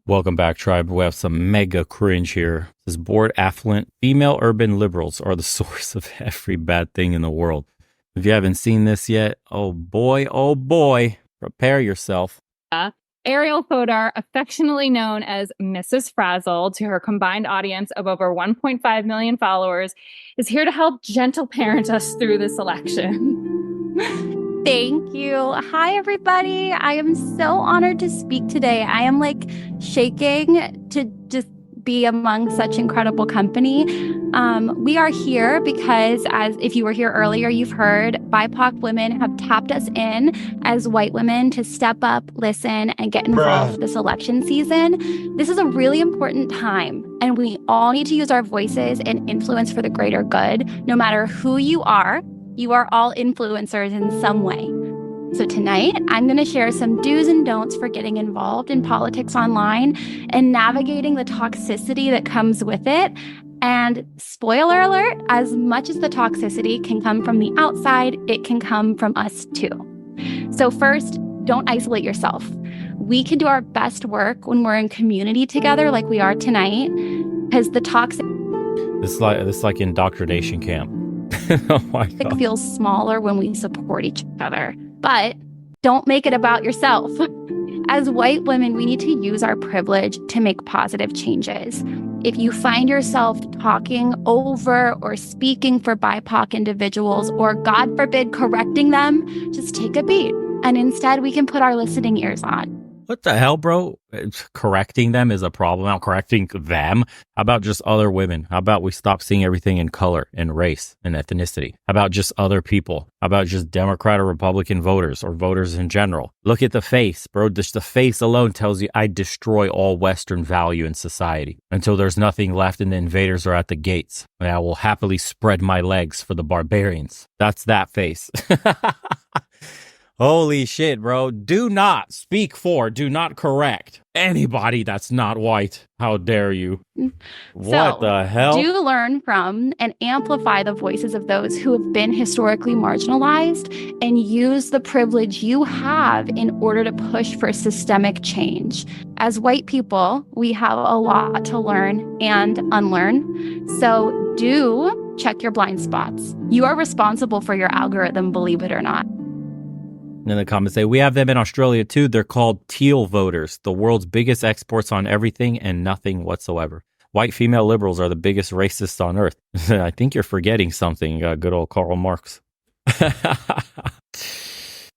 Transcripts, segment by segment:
Welcome back, tribe. We have some mega cringe here. This bored, affluent, female urban liberals are the source of every bad thing in the world. If you haven't seen this yet, oh boy, prepare yourself. Ariel Fodor, affectionately known as Mrs. Frazzled, to her combined audience of over 1.5 million followers, is here to help gentle parent us through this election. Thank you. Hi, everybody. I am so honored to speak today. I am shaking to just be among such incredible company. We are here because, as if you were here earlier, you've heard BIPOC women have tapped us in as white women to step up, listen, and get involved this election season. This is a really important time, and we all need to use our voices and influence for the greater good. No matter who you are all influencers in some way. So tonight, I'm going to share some do's and don'ts for getting involved in politics online and navigating the toxicity that comes with it. And spoiler alert, as much as the toxicity can come from the outside, it can come from us too. So first, don't isolate yourself. We can do our best work when we're in community together like we are tonight, because the toxic... This is like indoctrination camp. Oh my God. It feels smaller when we support each other. But don't make it about yourself. As white women, we need to use our privilege to make positive changes. If you find yourself talking over or speaking for BIPOC individuals, or God forbid, correcting them, just take a beat. And instead, we can put our listening ears on. What the hell, bro? Correcting them is a problem. Not correcting them. How about just other women? How about we stop seeing everything in color and race and ethnicity? How about just other people? How about just Democrat or Republican voters or voters in general? Look at the face, bro. Just the face alone tells you I destroy all Western value in society until there's nothing left and the invaders are at the gates. And I will happily spread my legs for the barbarians. That's that face. Holy shit, bro. Do not speak for, do not correct anybody that's not white. How dare you? What the hell? Do learn from and amplify the voices of those who have been historically marginalized and use the privilege you have in order to push for systemic change. As white people, we have a lot to learn and unlearn. So do check your blind spots. You are responsible for your algorithm, believe it or not. In the comments say, we have them in Australia too. They're called teal voters, the world's biggest exports on everything and nothing whatsoever. White female liberals are the biggest racists on earth. I think you're forgetting something, good old Karl Marx.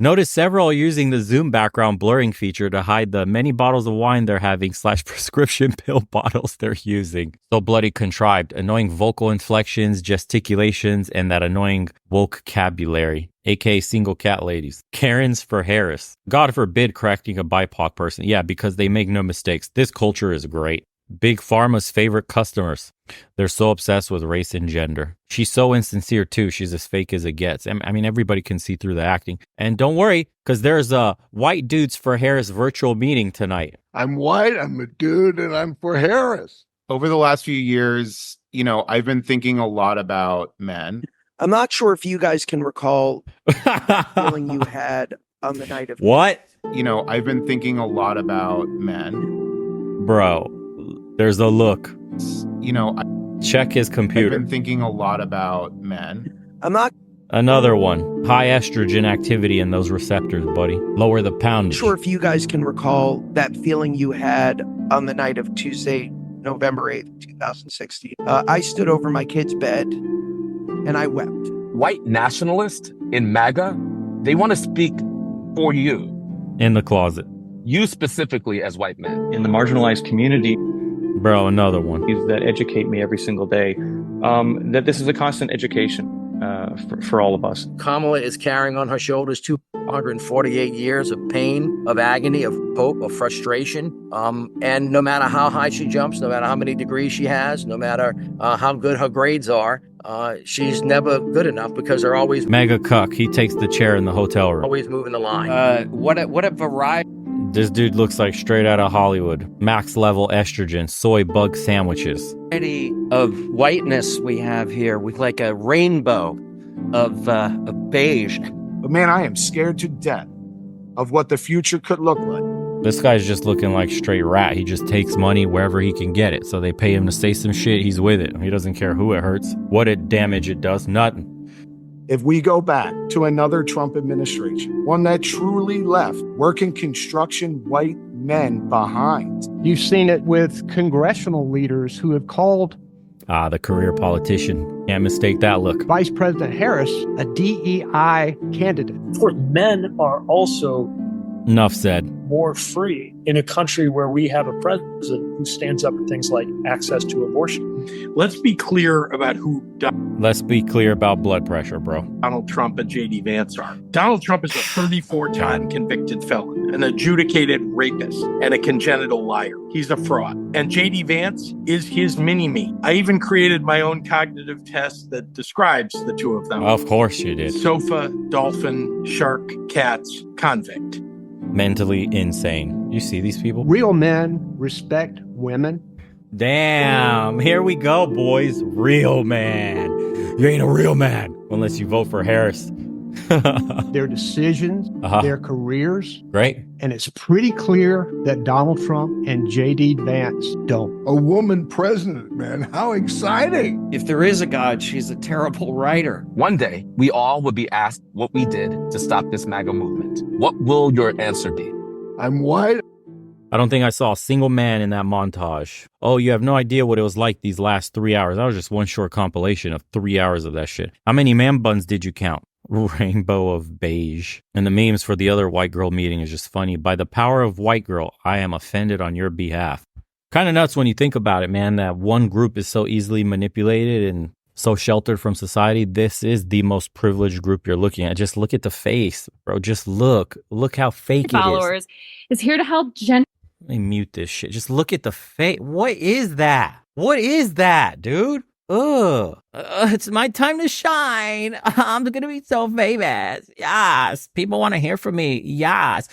Notice several are using the Zoom background blurring feature to hide the many bottles of wine they're having / prescription pill bottles they're using. So bloody contrived. Annoying vocal inflections, gesticulations, and that annoying vocabulary. aka single cat ladies. Karens for Harris. God forbid correcting a BIPOC person. Yeah, because they make no mistakes. This culture is great. Big Pharma's favorite customers. They're so obsessed with race and gender. She's so insincere too. She's as fake as it gets. I mean, everybody can see through the acting. And don't worry, because there's a White Dudes for Harris virtual meeting tonight. I'm white, I'm a dude, and I'm for Harris. Over the last few years, I've been thinking a lot about men. I'm not sure if you guys can recall the feeling you had on the night of... What? I've been thinking a lot about men. Bro, there's a look. Check his computer. I've been thinking a lot about men. I'm not... Another one. High estrogen activity in those receptors, buddy. Lower the poundage. Sure if you guys can recall that feeling you had on the night of Tuesday, November 8th, 2016. I stood over my kid's bed and I wept. White nationalists in MAGA, they want to speak for you. In the closet. You specifically as white men. In the marginalized community. Bro, another one. That educate me every single day. That this is a constant education for all of us. Kamala is carrying on her shoulders 248 years of pain, of agony, of hope, of frustration. And no matter how high she jumps, no matter how many degrees she has, no matter how good her grades are, she's never good enough because they're always... Mega cuck. He takes the chair in the hotel room. Always moving the line. What a variety. This dude looks like straight out of Hollywood. Max level estrogen, soy bug sandwiches. Of whiteness we have here with like a rainbow of beige. But man, I am scared to death of what the future could look like This guy's just looking like straight rat. He just takes money wherever he can get it. So they pay him to say some shit. He's with it. He doesn't care who it hurts, what damage it does. Nothing. If we go back to another Trump administration, one that truly left working construction white men behind. You've seen it with congressional leaders who have called the career politician. Can't mistake that look. Vice President Harris a DEI candidate. Of course, men are also Enough said. more free in a country where we have a president who stands up for things like access to abortion. Let's be clear about who Let's be clear about blood pressure, bro. Donald Trump and J.D. Vance are. Donald Trump is a 34-time convicted felon, an adjudicated rapist, and a congenital liar. He's a fraud. And J.D. Vance is his mini-me. I even created my own cognitive test that describes the two of them. Of course you did. Sofa, dolphin, shark, cats, convict. Mentally insane. You see these people? Real men respect women. Damn, here we go, boys. Real man. You ain't a real man unless you vote for Harris. Their decisions, their careers. Great. And it's pretty clear that Donald Trump and J.D. Vance don't. A woman president, man. How exciting. If there is a God, she's a terrible writer. One day, we all will be asked what we did to stop this MAGA movement. What will your answer be? I'm white. I don't think I saw a single man in that montage. Oh, you have no idea what it was like these last 3 hours. That was just one short compilation of 3 hours of that shit. How many man buns did you count? Rainbow of beige. And the memes for the other white girl meeting is just funny. By the power of white girl, I am offended on your behalf. Kind of nuts when you think about it, man, that one group is so easily manipulated and so sheltered from society. This is the most privileged group you're looking at. Just look at the face, bro. Just look. Look how fake it is. Followers is here to help Let me mute this shit. Just look at the face. What is that? What is that, dude? Ugh. It's my time to shine. I'm going to be so famous. Yes. People want to hear from me. Yes.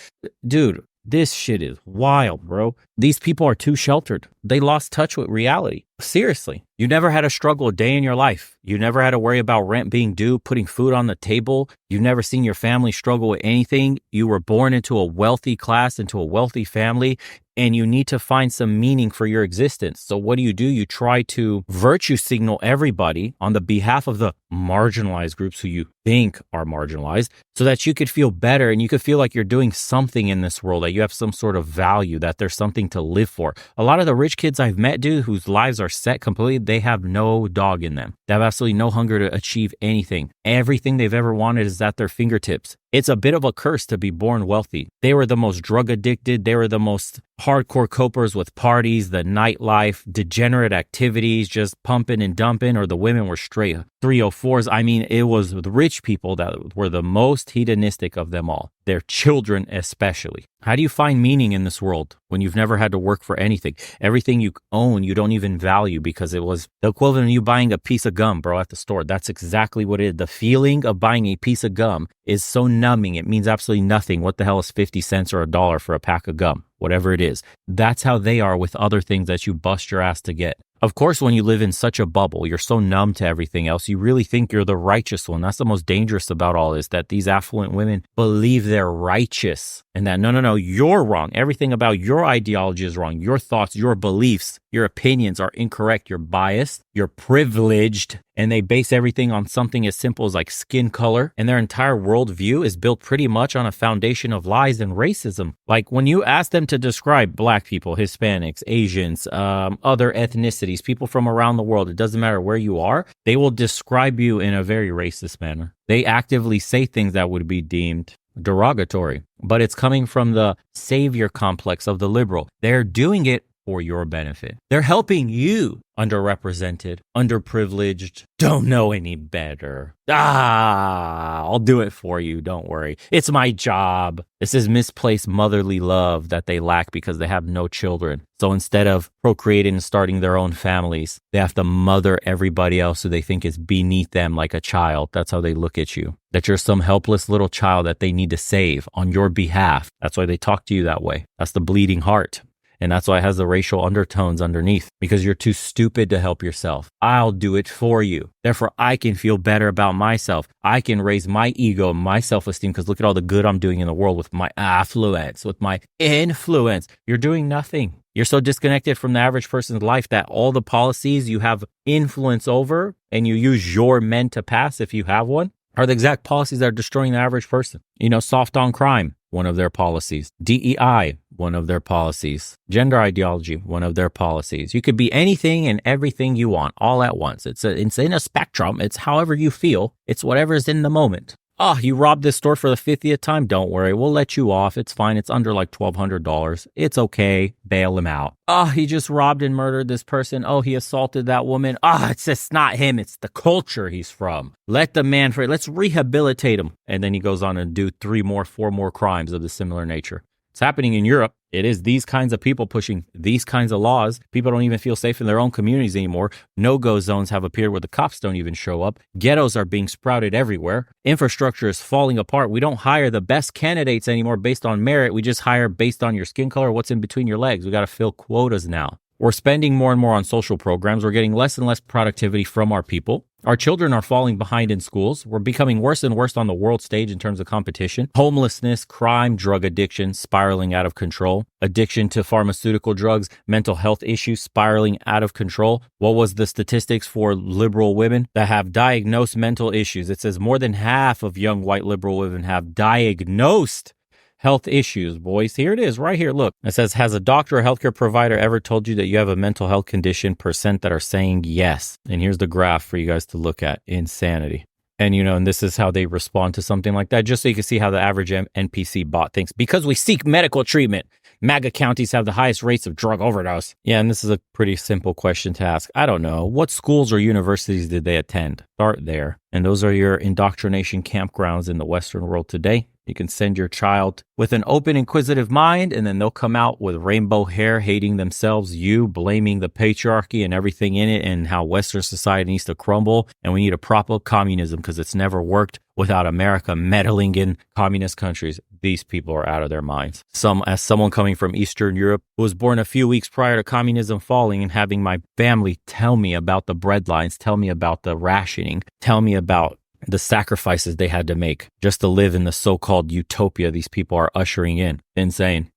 Dude, this shit is wild, bro. These people are too sheltered. They lost touch with reality. Seriously. You never had a struggle a day in your life. You never had to worry about rent being due, putting food on the table. You've never seen your family struggle with anything. You were born into a wealthy class, into a wealthy family, and you need to find some meaning for your existence. So what do? You try to virtue signal everybody on the behalf of the marginalized groups who you think are marginalized so that you could feel better and you could feel like you're doing something in this world, that you have some sort of value, that there's something to live for. A lot of the rich kids I've met, dude, whose lives are set completely, they have no dog in them. They have absolutely no hunger to achieve anything. Everything they've ever wanted is at their fingertips. It's a bit of a curse to be born wealthy. They were the most drug addicted. They were the most hardcore copers with parties, the nightlife, degenerate activities, just pumping and dumping, or the women were straight 304s. I mean, it was the rich people that were the most hedonistic of them all. Their children especially. How do you find meaning in this world when you've never had to work for anything? Everything you own, you don't even value because it was the equivalent of you buying a piece of gum, bro, at the store. That's exactly what it is. The feeling of buying a piece of gum is so numbing. It means absolutely nothing. What the hell is 50 cents or $1 for a pack of gum? Whatever it is. That's how they are with other things that you bust your ass to get. Of course, when you live in such a bubble, you're so numb to everything else, you really think you're the righteous one. That's the most dangerous about all this, that these affluent women believe they're righteous and that, no, you're wrong. Everything about your ideology is wrong. Your thoughts, your beliefs, your opinions are incorrect. You're biased, you're privileged, and they base everything on something as simple as like skin color. And their entire worldview is built pretty much on a foundation of lies and racism. Like when you ask them to describe black people, Hispanics, Asians, other ethnicities, people from around the world, it doesn't matter where you are, they will describe you in a very racist manner. They actively say things that would be deemed derogatory, but it's coming from the savior complex of the liberal. They're doing it for your benefit. They're helping you, underrepresented, underprivileged, don't know any better. I'll do it for you. Don't worry. It's my job. This is misplaced motherly love that they lack because they have no children. So instead of procreating and starting their own families, they have to mother everybody else who they think is beneath them like a child. That's how they look at you. That you're some helpless little child that they need to save on your behalf. That's why they talk to you that way. That's the bleeding heart. And that's why it has the racial undertones underneath, because you're too stupid to help yourself. I'll do it for you. Therefore, I can feel better about myself. I can raise my ego and my self-esteem because look at all the good I'm doing in the world with my affluence, with my influence. You're doing nothing. You're so disconnected from the average person's life that all the policies you have influence over and you use your men to pass, if you have one, are the exact policies that are destroying the average person. Soft on crime, one of their policies. DEI, one of their policies. Gender ideology, one of their policies. You could be anything and everything you want all at once. It's in a spectrum. It's however you feel. It's whatever's in the moment. Oh, you robbed this store for the 50th time? Don't worry. We'll let you off. It's fine. It's under like $1,200. It's okay. Bail him out. Oh, he just robbed and murdered this person. Oh, he assaulted that woman. It's just not him. It's the culture he's from. Let the man free. Let's rehabilitate him. And then he goes on and do 4 more crimes of the similar nature. It's happening in Europe. It is these kinds of people pushing these kinds of laws. People don't even feel safe in their own communities anymore. No-go zones have appeared where the cops don't even show up. Ghettos are being sprouted everywhere. Infrastructure is falling apart. We don't hire the best candidates anymore based on merit. We just hire based on your skin color, what's in between your legs. We got to fill quotas now. We're spending more and more on social programs. We're getting less and less productivity from our people. Our children are falling behind in schools. We're becoming worse and worse on the world stage in terms of competition. Homelessness, crime, drug addiction, spiraling out of control. Addiction to pharmaceutical drugs, mental health issues spiraling out of control. What was the statistics for liberal women that have diagnosed mental issues? It says more than half of young white liberal women have diagnosed health issues, boys. Here it is, right here. Look, it says, has a doctor or healthcare provider ever told you that you have a mental health condition? % that are saying yes. And here's the graph for you guys to look at. Insanity. And, and this is how they respond to something like that, just so you can see how the average NPC bot thinks. Because we seek medical treatment, MAGA counties have the highest rates of drug overdose. Yeah, and this is a pretty simple question to ask. I don't know. What schools or universities did they attend? Start there. And those are your indoctrination campgrounds in the Western world today. You can send your child with an open, inquisitive mind, and then they'll come out with rainbow hair, hating themselves, you blaming the patriarchy and everything in it, and how Western society needs to crumble. And we need to prop up communism because it's never worked without America meddling in communist countries. These people are out of their minds. As someone coming from Eastern Europe who was born a few weeks prior to communism falling and having my family tell me about the breadlines, tell me about the rationing, tell me about the sacrifices they had to make just to live in the so-called utopia these people are ushering in. Insane.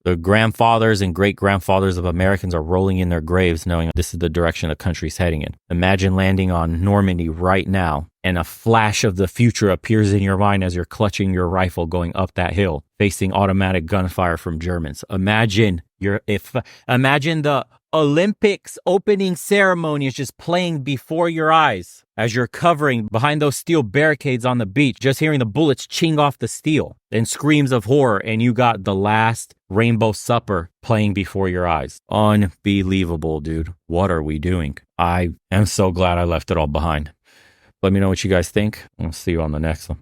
The grandfathers and great-grandfathers of Americans are rolling in their graves knowing this is the direction the country's heading in. Imagine landing on Normandy right now and a flash of the future appears in your mind as you're clutching your rifle going up that hill, facing automatic gunfire from Germans. Imagine the Olympics opening ceremony is just playing before your eyes as you're covering behind those steel barricades on the beach, just hearing the bullets ching off the steel and screams of horror, and you got the last rainbow supper playing before your eyes. Unbelievable, dude. What are we doing? I am so glad I left it all behind. Let me know what you guys think. I'll see you on the next one.